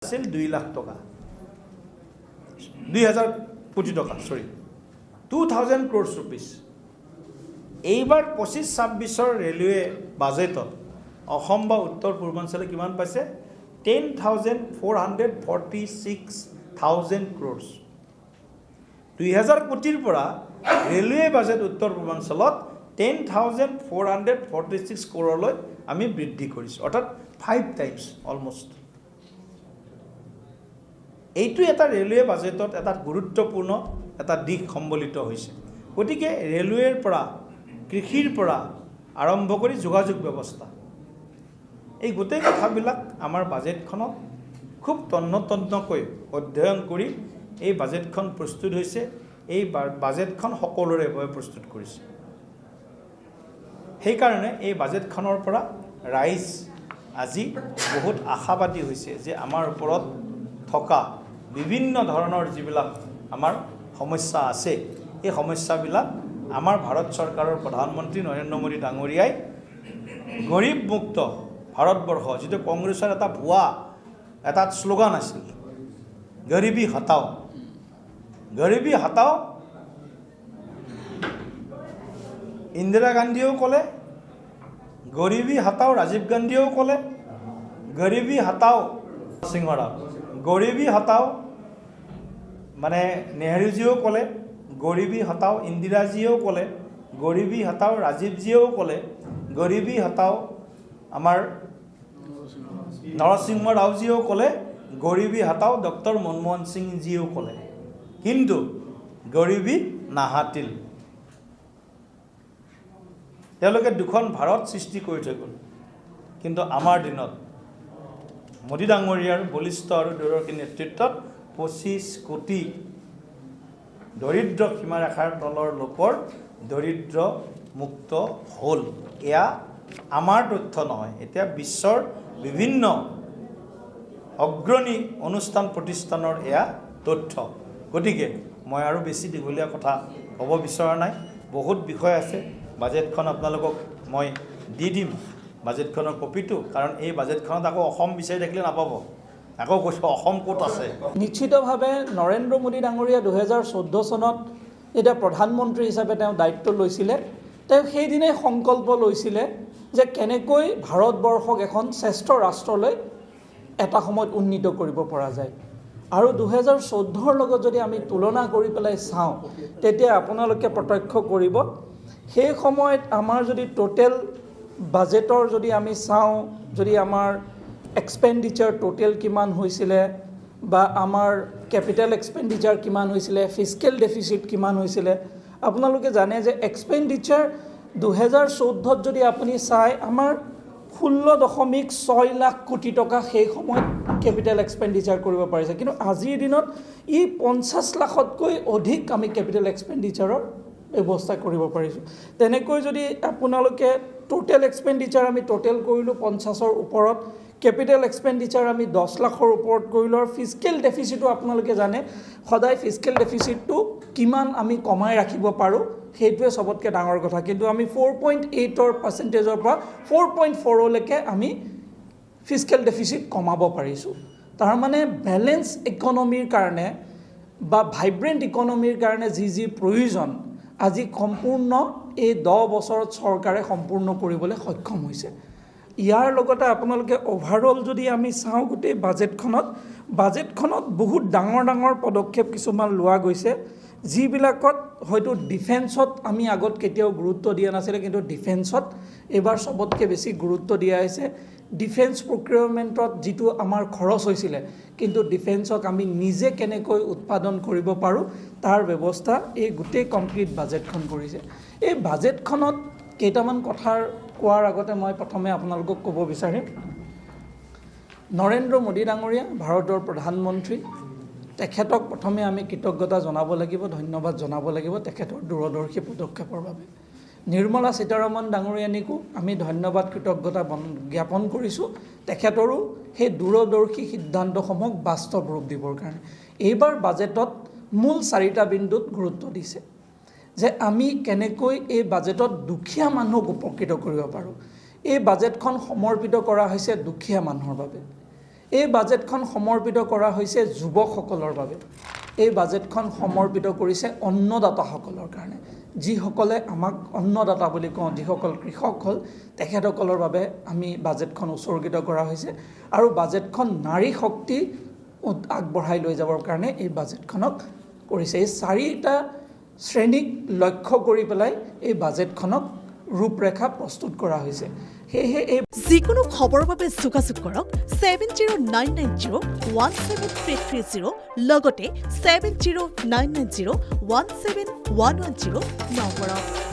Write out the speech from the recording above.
আছিল 2 লাখ টকা 2000 কোটি টকা সৰি 2000 crores rupees এইবাৰ 25-26 ৰেলৱে বাজেটত অসম বা উত্তৰ পূৰ্বাঞ্চলে কিমান পাইছে 10,446,000 crores 2000 কোটিৰ পৰা ৰেলৱে বাজেট উত্তৰ পূৰ্বাঞ্চলত 10,446 crore লৈ আমি বৃদ্ধি কৰিছো অৰ্থাৎ 5 টাইমছ অলমোস্ট এইটো এটা ৰেলৱে বাজেটত এটা গুৰুত্বপূৰ্ণ এটা দিশ সম্বলিত হৈছে গতিকে ৰেলৱেৰ পৰা কৃষিৰ পৰা আৰম্ভ কৰি যোগাযোগ ব্যৱস্থা এই গোটেই কথাবিলাক আমাৰ বাজেটখনত খুব তন্নতন্নকৈ অধ্যয়ন কৰি এই বাজেটখন প্ৰস্তুত হৈছে এই বাজেটখন সকলোৰে বাবে প্ৰস্তুত কৰিছে সেই কাৰণে এই বাজেটখনৰ পৰা ৰাইজ আজি বহুত আশাবাদী হৈছে যে আমাৰ ওপৰত থকা বিভিন্ন ধৰণৰ যিবিলাক আমাৰ সমস্যা আছে এই সমস্যাবিলাক আমাৰ ভাৰত চৰকাৰৰ প্ৰধানমন্ত্ৰী নৰেন্দ্ৰ মোদী ডাঙৰীয়াই গৰীব মুক্ত ভাৰতবৰ্ষ যেটো কংগ্ৰেছৰ এটা ভুৱা এটা স্লোগান আছিল গৰীবী হটাও ইন্দিৰা গান্ধীও ক'লে গৰীবী হটাও ৰাজীৱ গান্ধীও ক'লে গৰীবী হটাও সিংহৰাও গৰীবী হটাও মানে নেহৰুজীও ক'লে গৰীবী হটাও ইন্দিৰাজীও ক'লে গৰীবী হটাও ৰাজীৱজীও ক'লে গৰীবী হটাও আমাৰ নৰসিংহ ৰাওজীও ক'লে গৰীবী হটাও ডক্টৰ মনমোহন সিংজীও ক'লে কিন্তু গৰীবী নাহাতিল তেওঁলোকে দুখন ভাৰত সৃষ্টি কৰি থৈ গ'ল কিন্তু আমাৰ দিনত মোদী ডাঙৰীয়াৰ বলিষ্ঠ আৰু দূৰদৰ্শী নেতৃত্বত 25 কোটি দৰিদ্ৰ সীমাৰেখাৰ তলৰ লোকৰ দৰিদ্ৰ মুক্ত হ'ল এয়া আমাৰ তথ্য নহয় এতিয়া বিশ্বৰ বিভিন্ন অগ্ৰণী অনুষ্ঠান প্ৰতিষ্ঠানৰ এয়া তথ্য গতিকে মই আৰু বেছি দীঘলীয়া কথা ক'ব বিচৰা নাই বহুত বিষয় আছে বাজেটখন আপোনালোকক মই দি দিম বাজেটখনৰ কপিটো কাৰণ এই বাজেটখনত আকৌ অসম বিচাৰি থাকিলে নাপাব আকৌ কৈছোঁ অসম ক'ত আছে নিশ্চিতভাৱে নৰেন্দ্ৰ মোদী ডাঙৰীয়া 2014 চনত যেতিয়া প্ৰধানমন্ত্ৰী হিচাপে তেওঁ দায়িত্ব লৈছিলে তেওঁ সেইদিনাই সংকল্প লৈছিলে যে কেনেকৈ ভাৰতবৰ্ষক এখন শ্ৰেষ্ঠ ৰাষ্ট্ৰলৈ এটা সময়ত উন্নীত কৰিব পৰা যায় আৰু 2014ৰ লগত যদি আমি তুলনা কৰি পেলাই চাওঁ তেতিয়া আপোনালোকে প্ৰত্যক্ষ কৰিব সেই সময়ত আমাৰ যদি টোটেল বাজেটৰ যদি আমি চাওঁ যদি আমাৰ এক্সপেণ্ডিচাৰ টোটেল কিমান হৈছিলে বা আমাৰ কেপিটেল এক্সপেণ্ডিচাৰ কিমান হৈছিলে ফিস্কেল ডেফিচিট কিমান হৈছিলে আপোনালোকে জানে যে এক্সপেণ্ডিচাৰ 2014ত যদি আপুনি চাই আমাৰ 16.6 লাখ কোটি টকা সেই সময়ত কেপিটেল এক্সপেণ্ডিচাৰ কৰিব পাৰিছে কিন্তু আজিৰ দিনত ই 50 লাখতকৈ অধিক আমি কেপিটেল এক্সপেণ্ডিচাৰৰ ব্যৱস্থা কৰিব পাৰিছোঁ তেনেকৈ যদি আপোনালোকে টোটেল এক্সপেণ্ডিচাৰ আমি টোটেল কৰিলোঁ 50ৰ ওপৰত কেপিটেল এক্সপেণ্ডিচাৰ আমি 10 লাখৰ ওপৰত কৰিলোঁ আৰু ফিস্কেল ডেফিচিটো আপোনালোকে জানে সদায় ফিস্কেল ডেফিচিটটো কিমান আমি কমাই ৰাখিব পাৰোঁ সেইটোৱে সবতকৈ ডাঙৰ কথা কিন্তু আমি 4.8% পৰা 4.4 লৈকে আমি ফিস্কেল ডেফিচিট কমাব পাৰিছোঁ তাৰ মানে বেলেন্স ইকনমিৰ কাৰণে বা ভাইব্ৰেণ্ট ইকনমিৰ কাৰণে যি প্ৰয়োজন আজি সম্পূৰ্ণ এই 10 বছৰত চৰকাৰে সম্পূৰ্ণ কৰিবলৈ সক্ষম হৈছে ইয়াৰ লগতে আপোনালোকে ওভাৰঅল যদি আমি চাওঁ গোটেই বাজেটখনত বহুত ডাঙৰ পদক্ষেপ কিছুমান লোৱা গৈছে যিবিলাকত হয়তো ডিফেন্সত আমি আগত কেতিয়াও গুৰুত্ব দিয়া নাছিলে কিন্তু ডিফেন্সত এবাৰ সবতকৈ বেছি গুৰুত্ব দিয়া হৈছে ডিফেন্স প্ৰকিউৰমেণ্টত যিটো আমাৰ খৰচ হৈছিলে কিন্তু ডিফেন্সক আমি নিজে কেনেকৈ উৎপাদন কৰিব পাৰোঁ তাৰ ব্যৱস্থা এই গোটেই কমপ্লিট বাজেটখন কৰিছে এই বাজেটখনত কেইটামান কথাৰ কোৱাৰ আগতে মই প্ৰথমে আপোনালোকক ক'ব বিচাৰিম নৰেন্দ্ৰ মোদী ডাঙৰীয়া ভাৰতৰ প্ৰধানমন্ত্ৰী তেখেতক প্ৰথমে আমি কৃতজ্ঞতা জনাব লাগিব ধন্যবাদ জনাব লাগিব তেখেতৰ দূৰদৰ্শী পদক্ষেপৰ বাবে নিৰ্মলা সীতাৰমণ ডাঙৰীয়ানীকো আমি ধন্যবাদ কৃতজ্ঞতা জ্ঞাপন কৰিছোঁ তেখেতৰো সেই দূৰদৰ্শী সিদ্ধান্তসমূহক বাস্তৱ ৰূপ দিবৰ কাৰণে এইবাৰ বাজেটত মূল 4টা বিন্দুত গুৰুত্ব দিছে যে আমি কেনেকৈ এই বাজেটত দুখীয়া মানুহক উপকৃত কৰিব পাৰোঁ এই বাজেটখন সমৰ্পিত কৰা হৈছে দুখীয়া মানুহৰ বাবে এই বাজেটখন সমৰ্পিত কৰা হৈছে যুৱকসকলৰ বাবে এই বাজেটখন সমৰ্পিত কৰিছে অন্নদাতাসকলৰ কাৰণে যিসকলে আমাক অন্নদাতা বুলি কওঁ যিসকল কৃষক হ'ল তেখেতসকলৰ বাবে আমি বাজেটখন উৎসৰ্গিত কৰা হৈছে আৰু বাজেটখন নাৰী শক্তি আগবঢ়াই লৈ যাবৰ কাৰণে এই বাজেটখনক কৰিছে এই চাৰিটা শ্ৰেণীক লক্ষ্য কৰি পেলাই এই বাজেটখনক ৰূপৰেখা প্ৰস্তুত কৰা হৈছে সেয়েহে এই যিকোনো খবৰৰ বাবে যোগাযোগ কৰক 7099017330 লগতে 7099017110 নম্বৰত